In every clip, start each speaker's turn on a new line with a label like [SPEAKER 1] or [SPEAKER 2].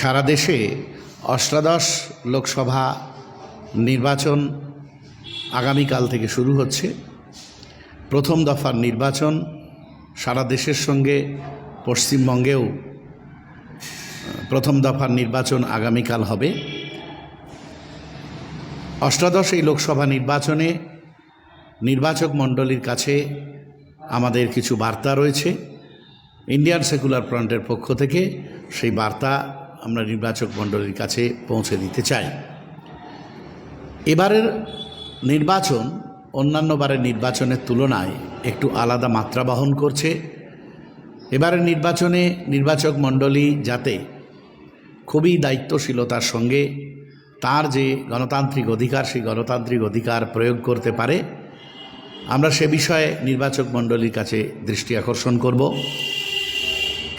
[SPEAKER 1] সারা দেশে অষ্টাদশ লোকসভা নির্বাচন আগামীকাল থেকে শুরু হচ্ছে। প্রথম দফার নির্বাচন সারা দেশের সঙ্গে পশ্চিমবঙ্গেও প্রথম দফার নির্বাচন আগামীকাল হবে। অষ্টাদশ এই লোকসভা নির্বাচনে নির্বাচক মণ্ডলীর কাছে আমাদের কিছু বার্তা রয়েছে। ইন্ডিয়ান সেকুলার ফ্রন্টের পক্ষ থেকে সেই বার্তা আমরা নির্বাচক মণ্ডলীর কাছে পৌঁছে দিতে চাই। এবারের নির্বাচন অন্যান্য বারের নির্বাচনের তুলনায় একটু আলাদা মাত্রা বহন করছে। এবারের নির্বাচনে নির্বাচক মণ্ডলী যাতে খুবই দায়িত্বশীলতার সঙ্গে তার যে গণতান্ত্রিক অধিকার সেই গণতান্ত্রিক অধিকার প্রয়োগ করতে পারে, আমরা সে বিষয়ে নির্বাচক মণ্ডলীর কাছে দৃষ্টি আকর্ষণ করব।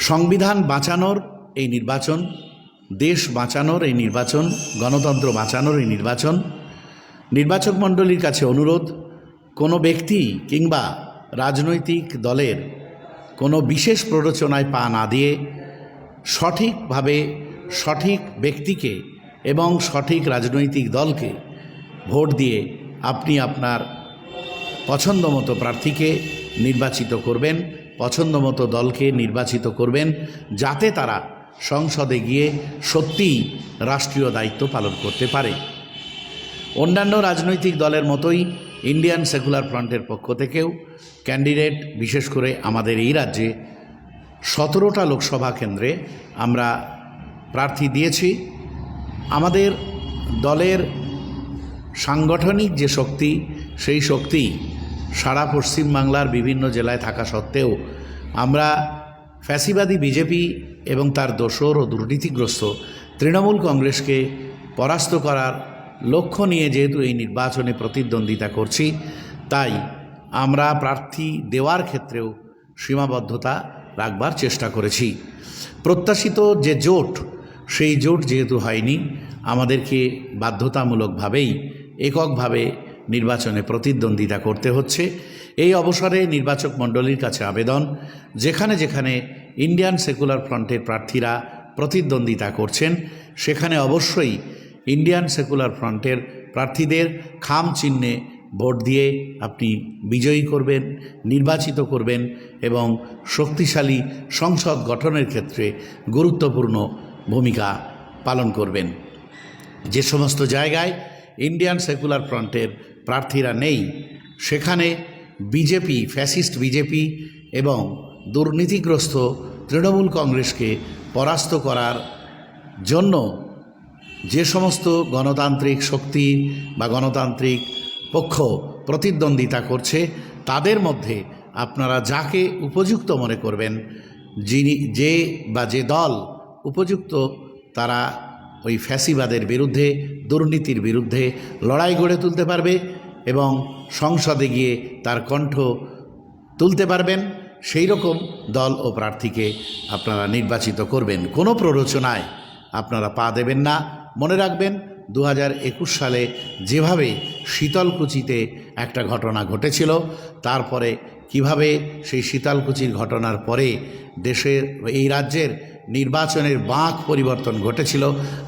[SPEAKER 1] সংবিধান বাঁচানোর এই নির্বাচন, দেশ বাঁচানোর এই নির্বাচন, গণতন্ত্র বাঁচানোর এই নির্বাচন। নির্বাচক মণ্ডলীর কাছে অনুরোধ, কোনো ব্যক্তি কিংবা রাজনৈতিক দলের কোনো বিশেষ প্ররোচনায় পা না দিয়ে সঠিকভাবে সঠিক ব্যক্তিকে এবং সঠিক রাজনৈতিক দলকে ভোট দিয়ে আপনি আপনার পছন্দমতো প্রার্থীকে নির্বাচিত করবেন, পছন্দমতো দলকে নির্বাচিত করবেন, যাতে তারা সংসদে গিয়ে সত্যিই রাষ্ট্রীয় দায়িত্ব পালন করতে পারে। অন্যান্য রাজনৈতিক দলের মতোই ইন্ডিয়ান সেকুলার ফ্রন্টের পক্ষ থেকেও ক্যান্ডিডেট, বিশেষ করে আমাদের এই রাজ্যে 17টা লোকসভা কেন্দ্রে আমরা প্রার্থী দিয়েছি। আমাদের দলের সাংগঠনিক যে শক্তি, সেই শক্তি সারা পশ্চিমবাংলার বিভিন্ন জেলায় থাকা সত্ত্বেও আমরা ফ্যাসিবাদী বিজেপি এবং তার দোসর ও দুর্নীতিগ্রস্ত তৃণমূল কংগ্রেসকে পরাস্ত করার লক্ষ্য নিয়ে যেহেতু এই নির্বাচনে প্রতিদ্বন্দ্বিতা করছি, তাই আমরা প্রার্থী দেওয়ার ক্ষেত্রেও সীমাবদ্ধতা রাখবার চেষ্টা করেছি। প্রত্যাশিত যে জোট, সেই জোট যেহেতু হয়নি, আমাদেরকে বাধ্যতামূলকভাবেই এককভাবে নির্বাচনে প্রতিদ্বন্দ্বিতা করতে হচ্ছে। এই অবসরে নির্বাচক মণ্ডলীর কাছে আবেদন, যেখানে যেখানে ইন্ডিয়ান সেকুলার ফ্রন্টের প্রার্থীরা প্রতিদ্বন্দ্বিতা করছেন সেখানে অবশ্যই ইন্ডিয়ান সেকুলার ফ্রন্টের প্রার্থীদের খাম চিহ্নে ভোট দিয়ে আপনি বিজয়ী করবেন, নির্বাচিত করবেন এবং শক্তিশালী সংসদ গঠনের ক্ষেত্রে গুরুত্বপূর্ণ ভূমিকা পালন করবেন। যে সমস্ত জায়গায় ইন্ডিয়ান সেকুলার ফ্রন্টের প্রার্থীরা নেই, সেখানে বিজেপি, ফ্যাসিস্ট বিজেপি এবং দুর্নীতিগ্রস্ত তৃণমূল কংগ্রেসকে পরাস্ত করার জন্য যে সমস্ত গণতান্ত্রিক শক্তি বা গণতান্ত্রিক পক্ষ প্রতিদ্বন্দ্বিতা করছে, তাদের মধ্যে আপনারা যাকে উপযুক্ত মনে করবেন, যে দল উপযুক্ত, তারা ওই ফ্যাসিবাদের বিরুদ্ধে, দুর্নীতির বিরুদ্ধে লড়াই গড়ে তুলতে পারবে এবং সংসদে গিয়ে তার কণ্ঠ তুলতে পারবেন, সেই রকম দল ও প্রার্থীকে আপনারা নির্বাচিত করবেন। কোনো প্ররোচনায় আপনারা পা দেবেন না। মনে রাখবেন, 2021 সালে যেভাবে শীতলকুচিতে একটা ঘটনা ঘটেছিল, তারপরে কিভাবে সেই শীতলকুচির ঘটনার পরে দেশের, এই রাজ্যের নির্বাচনের বাঁক পরিবর্তন ঘটেছিল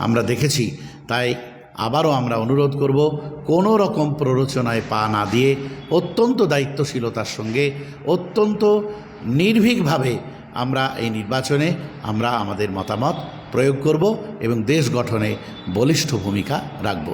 [SPEAKER 1] আমরা দেখেছি। তাই আবারও আমরা অনুরোধ করব, কোনো রকম প্ররোচনায় পা না দিয়ে অত্যন্ত দায়িত্বশীলতার সঙ্গে, অত্যন্ত নির্ভীকভাবে আমরা এই নির্বাচনে আমাদের মতামত প্রয়োগ করব এবং দেশ গঠনে বলিষ্ঠ ভূমিকা রাখব।